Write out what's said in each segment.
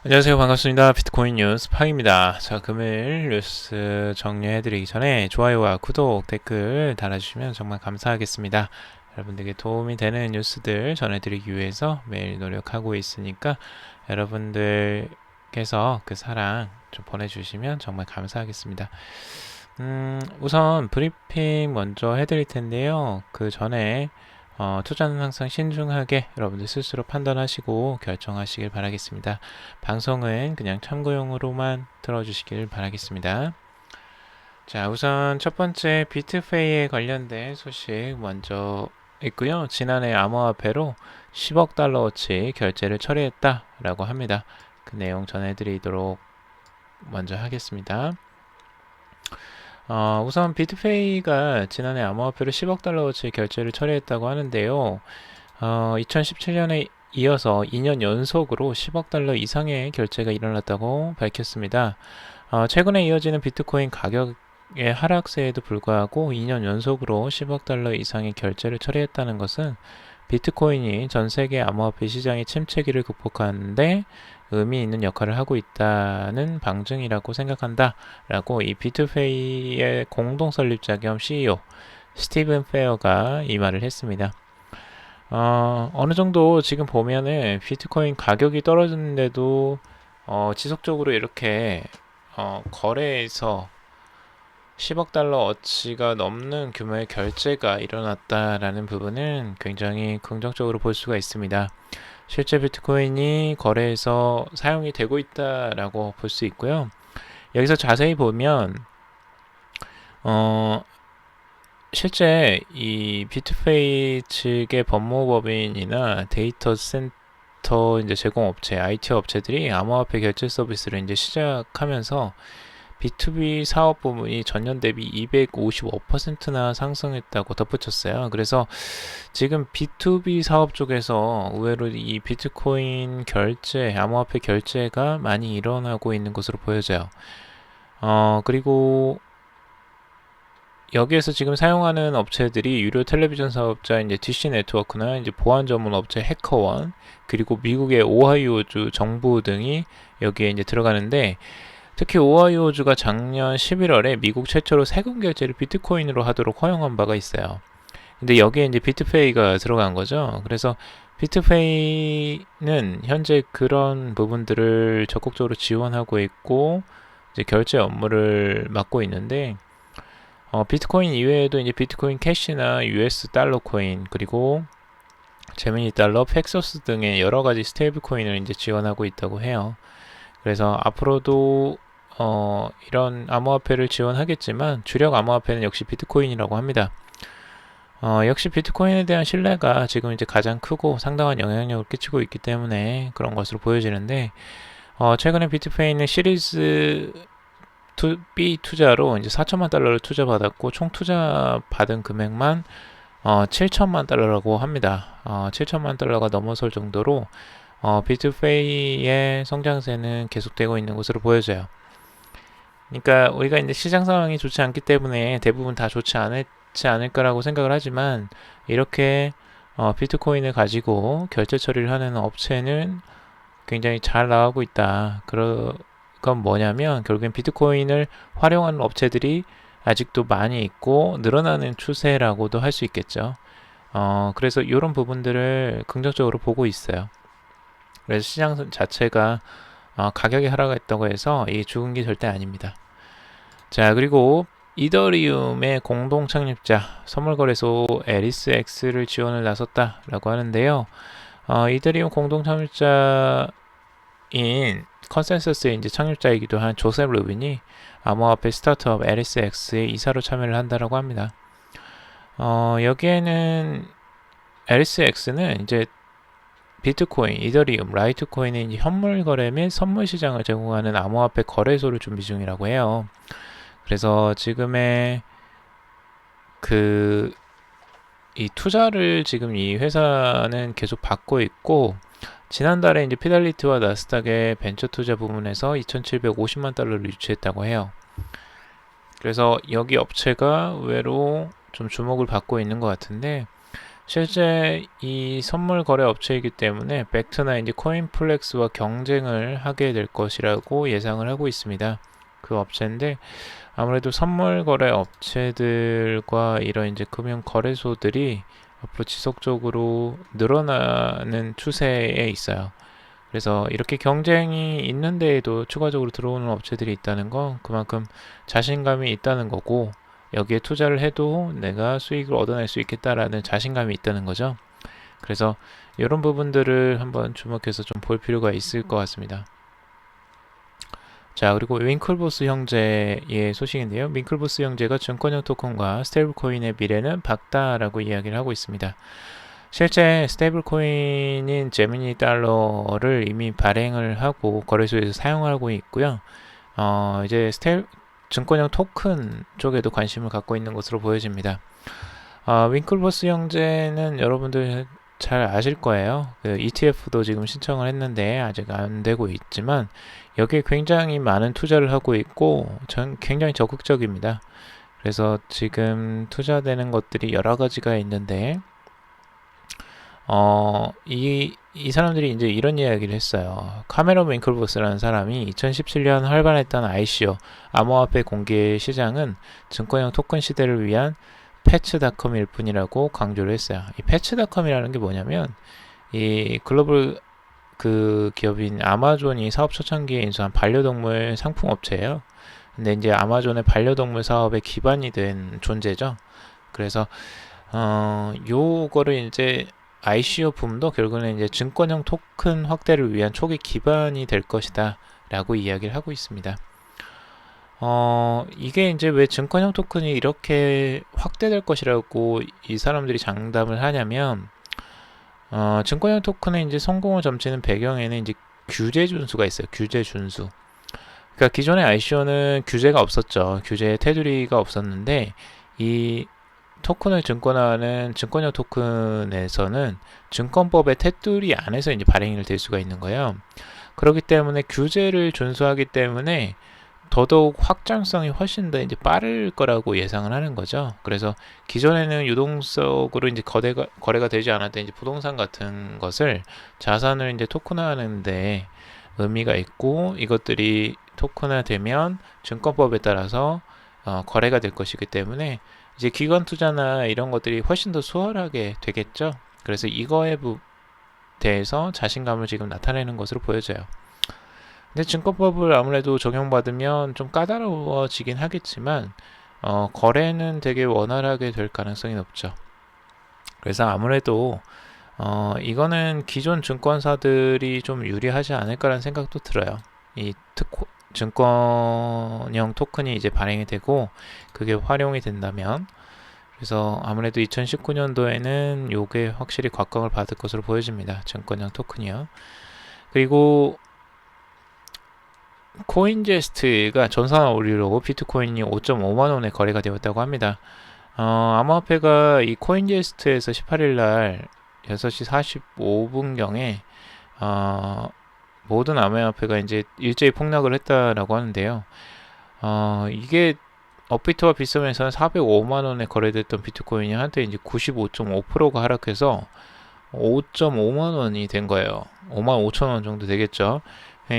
안녕하세요. 반갑습니다. 비트코인 뉴스 팡입니다. 자, 금일 뉴스 정리해드리기 전에 좋아요와 구독, 댓글 달아주시면 정말 감사하겠습니다. 여러분들에게 도움이 되는 뉴스들 전해드리기 위해서 매일 노력하고 있으니까 여러분들께서 그 사랑 좀 보내주시면 정말 감사하겠습니다. 우선 브리핑 먼저 해드릴 텐데요. 그 전에 투자는 항상 신중하게 여러분들 스스로 판단하시고 결정하시길 바라겠습니다. 방송은 그냥 참고용으로만 들어주시길 바라겠습니다. 자, 우선 첫 번째 비트페이에 관련된 소식 먼저 있고요. 지난해 암호화폐로 10억 달러어치 결제를 처리했다라고 합니다. 그 내용 전해드리도록 먼저 하겠습니다. 우선 비트페이가 지난해 암호화폐로 10억 달러어치 결제를 처리했다고 하는데요. 2017년에 이어서 2년 연속으로 10억 달러 이상의 결제가 일어났다고 밝혔습니다. 최근에 이어지는 비트코인 가격의 하락세에도 불구하고 2년 연속으로 10억 달러 이상의 결제를 처리했다는 것은 비트코인이 전 세계 암호화폐 시장의 침체기를 극복하는데 의미 있는 역할을 하고 있다는 방증이라고 생각한다 라고 이 비트페이의 공동 설립자 겸 CEO 스티븐 페어가 이 말을 했습니다. 어느 정도 지금 보면은 비트코인 가격이 떨어졌는데도 지속적으로 이렇게 거래에서 10억 달러 어치가 넘는 규모의 결제가 일어났다라는 부분은 굉장히 긍정적으로 볼 수가 있습니다. 실제 비트코인이 거래에서 사용이 되고 있다라고 볼 수 있고요. 여기서 자세히 보면 실제 이 비트페이 측의 법무법인이나 데이터 센터 이제 제공업체, IT 업체들이 암호화폐 결제 서비스를 이제 시작하면서 B2B 사업 부문이 전년 대비 255%나 상승했다고 덧붙였어요. 그래서 지금 B2B 사업 쪽에서 의외로 이 비트코인 결제, 암호화폐 결제가 많이 일어나고 있는 것으로 보여져요. 그리고 여기에서 지금 사용하는 업체들이 유료 텔레비전 사업자 이제 DC 네트워크나 이제 보안 전문 업체 해커원, 그리고 미국의 오하이오주 정부 등이 여기에 이제 들어가는데, 특히 오하이오주가 작년 11월에 미국 최초로 세금 결제를 비트코인으로 하도록 허용한 바가 있어요. 근데 여기에 이제 비트페이가 들어간 거죠. 그래서 비트페이는 현재 그런 부분들을 적극적으로 지원하고 있고 이제 결제 업무를 맡고 있는데, 비트코인 이외에도 이제 비트코인 캐시나 US 달러 코인, 그리고 제미니 달러, 팩소스 등의 여러 가지 스테이블 코인을 이제 지원하고 있다고 해요. 그래서 앞으로도 이런 암호화폐를 지원하겠지만 주력 암호화폐는 역시 비트코인이라고 합니다. 역시 비트코인에 대한 신뢰가 지금 이제 가장 크고 상당한 영향력을 끼치고 있기 때문에 그런 것으로 보여지는데, 최근에 비트페이는 시리즈 B 투자로 이제 4천만 달러를 투자받았고 총 투자 받은 금액만 7천만 달러라고 합니다. 7천만 달러가 넘어설 정도로 비트페이의 성장세는 계속되고 있는 것으로 보여져요. 그러니까 우리가 이제 시장 상황이 좋지 않기 때문에 대부분 다 좋지 않을 거라고 생각을 하지만, 이렇게 비트코인을 가지고 결제 처리를 하는 업체는 굉장히 잘 나가고 있다. 그건 뭐냐면 결국엔 비트코인을 활용하는 업체들이 아직도 많이 있고 늘어나는 추세라고도 할 수 있겠죠. 그래서 이런 부분들을 긍정적으로 보고 있어요. 그래서 시장 자체가 가격이 하락했다고 해서 이 죽은 게 절대 아닙니다. 자, 그리고 이더리움의 공동 창립자 선물거래소 에리스X를 지원을 나섰다라고 하는데요. 이더리움 공동 창립자인 컨센서스의 이제 창립자이기도 한 조셉 루빈이 암호화폐 스타트업 에리스X의 이사로 참여를 한다라고 합니다. 여기에는 에리스X는 이제 비트코인, 이더리움, 라이트코인의 이제 현물 거래 및 선물 시장을 제공하는 암호화폐 거래소를 준비 중이라고 해요. 그래서 지금의 이 투자를 지금 이 회사는 계속 받고 있고, 지난달에 이제 피델리티와 나스닥의 벤처 투자 부문에서 2,750만 달러를 유치했다고 해요. 그래서 여기 업체가 의외로 좀 주목을 받고 있는 것 같은데, 실제 이 선물 거래 업체이기 때문에 벡트나 이제 코인플렉스와 경쟁을 하게 될 것이라고 예상을 하고 있습니다. 그 업체인데 아무래도 선물 거래 업체들과 이런 이제 금융 거래소들이 앞으로 지속적으로 늘어나는 추세에 있어요. 그래서 이렇게 경쟁이 있는데에도 추가적으로 들어오는 업체들이 있다는 건 그만큼 자신감이 있다는 거고, 여기에 투자를 해도 내가 수익을 얻어낼 수 있겠다라는 자신감이 있다는 거죠. 그래서 이런 부분들을 한번 주목해서 좀 볼 필요가 있을 것 같습니다. 자, 그리고 윙클보스 형제의 소식인데요. 윙클보스 형제가 증권형 토큰과 스테이블 코인의 미래는 밝다라고 이야기를 하고 있습니다. 실제 스테이블 코인인 제미니 달러를 이미 발행을 하고 거래소에서 사용하고 있고요. 이제 증권형 토큰 쪽에도 관심을 갖고 있는 것으로 보여집니다. 윙클보스 형제는 여러분들 잘 아실 거예요. 그 ETF도 지금 신청을 했는데 아직 안 되고 있지만 여기에 굉장히 많은 투자를 하고 있고 굉장히 적극적입니다. 그래서 지금 투자되는 것들이 여러 가지가 있는데 이 사람들이 이제 이런 이야기를 했어요. 카메론 윙클보스라는 사람이 2017년 활발했던 ICO 암호화폐 공개 시장은 증권형 토큰 시대를 위한 패치닷컴일 뿐이라고 강조를 했어요. 이 패치닷컴이라는 게 뭐냐면 이 글로벌 그 기업인 아마존이 사업 초창기에 인수한 반려동물 상품 업체예요. 근데 이제 아마존의 반려동물 사업의 기반이 된 존재죠. 그래서 요거를 이제 ICO 붐도 결국은 이제 증권형 토큰 확대를 위한 초기 기반이 될 것이다 라고 이야기를 하고 있습니다. 이게 이제 왜 증권형 토큰이 이렇게 확대될 것이라고 이 사람들이 장담을 하냐면, 증권형 토큰의 이제 성공을 점치는 배경에는 이제 규제 준수가 있어요. 규제 준수. 그러니까 기존의 ICO는 규제가 없었죠. 규제 테두리가 없었는데, 이 토큰을 증권화하는 증권형 토큰에서는 증권법의 테두리 안에서 이제 발행이 될 수가 있는 거예요. 그렇기 때문에 규제를 준수하기 때문에 더더욱 확장성이 훨씬 더 이제 빠를 거라고 예상을 하는 거죠. 그래서 기존에는 유동성으로 이제 거래가 되지 않았던 이제 부동산 같은 것을 자산을 이제 토큰화하는데 의미가 있고, 이것들이 토큰화되면 증권법에 따라서 거래가 될 것이기 때문에 이제 기관 투자나 이런 것들이 훨씬 더 수월하게 되겠죠. 그래서 이거에 대해서 자신감을 지금 나타내는 것으로 보여져요. 근데 증권법을 아무래도 적용받으면 좀 까다로워지긴 하겠지만 거래는 되게 원활하게 될 가능성이 높죠. 그래서 아무래도 이거는 기존 증권사들이 좀 유리하지 않을까라는 생각도 들어요. 이 증권형 토큰이 이제 발행이 되고 그게 활용이 된다면, 그래서 아무래도 2019년도에는 요게 확실히 곽광을 받을 것으로 보여집니다. 증권형 토큰이요. 그리고 코인제스트가 전산화 오류로 비트코인이 5.5만원에 거래가 되었다고 합니다. 암호화폐가 이 코인제스트에서 18일날 6시 45분경에 모든 암호화폐가 이제 일제히 폭락을 했다라고 하는데요. 이게 업비트와 빗썸에서는 405만원에 거래됐던 비트코인이 한때 이제 95.5%가 하락해서 5.5만원이 된 거예요. 55,000원 정도 되겠죠.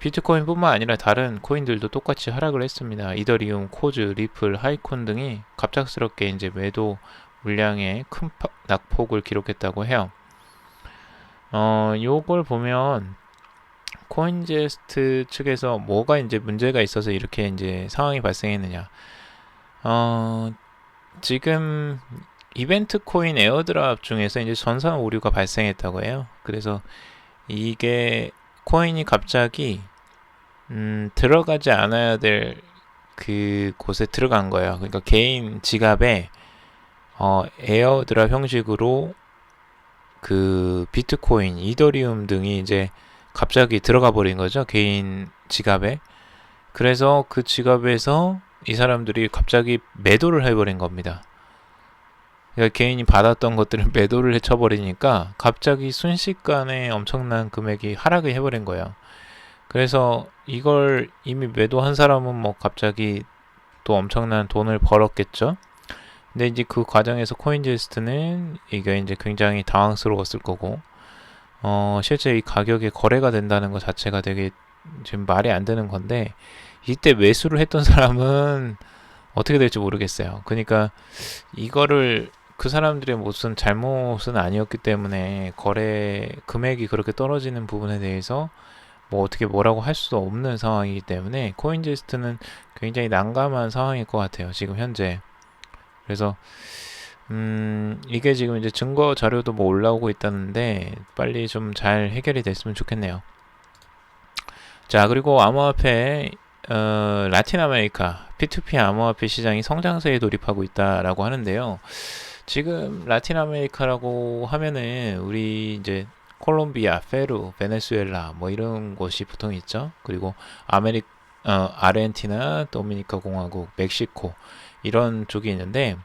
비트코인뿐만 아니라 다른 코인들도 똑같이 하락을 했습니다. 이더리움, 코즈, 리플, 하이콘 등이 갑작스럽게 이제 매도 물량의 큰 낙폭을 기록했다고 해요. 요걸 보면 코인제스트 측에서 뭐가 이제 문제가 있어서 이렇게 이제 상황이 발생했느냐. 지금 이벤트 코인 에어드랍 중에서 이제 전산 오류가 발생했다고 해요. 그래서 이게 코인이 갑자기 들어가지 않아야 될 그 곳에 들어간 거예요. 그러니까 개인 지갑에 에어드랍 형식으로 그 비트코인, 이더리움 등이 이제 갑자기 들어가 버린 거죠. 개인 지갑에. 그래서 그 지갑에서 이 사람들이 갑자기 매도를 해버린 겁니다. 그러니까 개인이 받았던 것들을 매도를 해쳐버리니까 갑자기 순식간에 엄청난 금액이 하락을 해버린 거예요. 그래서 이걸 이미 매도한 사람은 뭐 갑자기 또 엄청난 돈을 벌었겠죠. 근데 이제 그 과정에서 코인제스트는 이게 이제 굉장히 당황스러웠을 거고, 실제 이 가격에 거래가 된다는 것 자체가 되게 지금 말이 안 되는 건데, 이때 매수를 했던 사람은 어떻게 될지 모르겠어요. 그러니까 이거를 그 사람들의 무슨 잘못은 아니었기 때문에 거래 금액이 그렇게 떨어지는 부분에 대해서 뭐 어떻게 뭐라고 할 수 없는 상황이기 때문에 코인제스트는 굉장히 난감한 상황일 것 같아요. 지금 현재. 그래서 이게 지금 이제 증거 자료도 뭐 올라오고 있다는데 빨리 좀 잘 해결이 됐으면 좋겠네요. 자, 그리고 암호화폐 라틴 아메리카 P2P 암호화폐 시장이 성장세에 돌입하고 있다라고 하는데요. 지금 라틴 아메리카라고 하면은 우리 이제 콜롬비아, 페루, 베네수엘라 뭐 이런 곳이 보통 있죠. 그리고 아르헨티나, 도미니카 공화국, 멕시코 이런 쪽이 있는데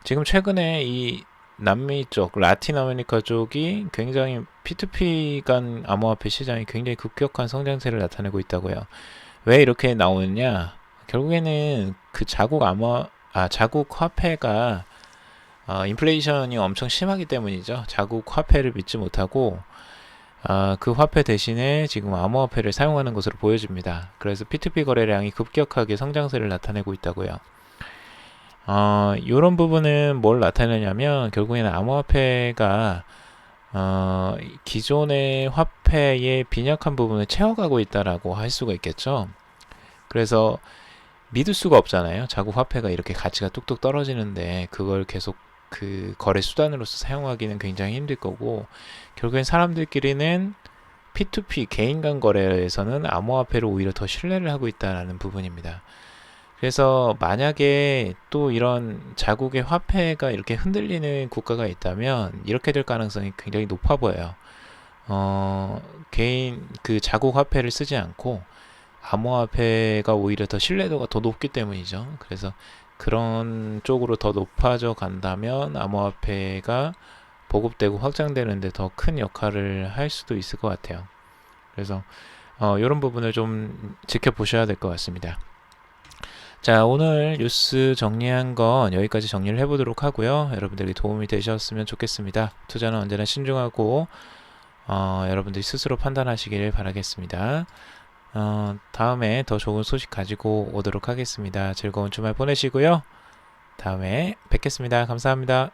지금 최근에 이 남미 쪽, 라틴 아메리카 쪽이 굉장히 P2P 간 암호화폐 시장이 굉장히 급격한 성장세를 나타내고 있다고요. 왜 이렇게 나오느냐? 결국에는 그 자국 화폐가 인플레이션이 엄청 심하기 때문이죠. 자국 화폐를 믿지 못하고 그 화폐 대신에 지금 암호화폐를 사용하는 것으로 보여집니다. 그래서 P2P 거래량이 급격하게 성장세를 나타내고 있다고요. 이런 부분은 뭘 나타내냐면 결국에는 암호화폐가 기존의 화폐의 빈약한 부분을 채워가고 있다라고 할 수가 있겠죠. 그래서 믿을 수가 없잖아요. 자국 화폐가 이렇게 가치가 뚝뚝 떨어지는데 그걸 계속 그 거래 수단으로서 사용하기는 굉장히 힘들 거고 결국엔 사람들끼리는 P2P 개인 간 거래에서는 암호화폐를 오히려 더 신뢰를 하고 있다는 부분입니다. 그래서 만약에 또 이런 자국의 화폐가 이렇게 흔들리는 국가가 있다면 이렇게 될 가능성이 굉장히 높아 보여요. 개인 그 자국 화폐를 쓰지 않고 암호화폐가 오히려 더 신뢰도가 더 높기 때문이죠. 그래서 그런 쪽으로 더 높아져 간다면 암호화폐가 보급되고 확장되는데 더 큰 역할을 할 수도 있을 것 같아요. 그래서 이런 부분을 좀 지켜보셔야 될 것 같습니다. 자, 오늘 뉴스 정리한 건 여기까지 정리를 해보도록 하고요. 여러분들이 도움이 되셨으면 좋겠습니다. 투자는 언제나 신중하고 여러분들이 스스로 판단하시길 바라겠습니다. 다음에 더 좋은 소식 가지고 오도록 하겠습니다. 즐거운 주말 보내시고요. 다음에 뵙겠습니다. 감사합니다.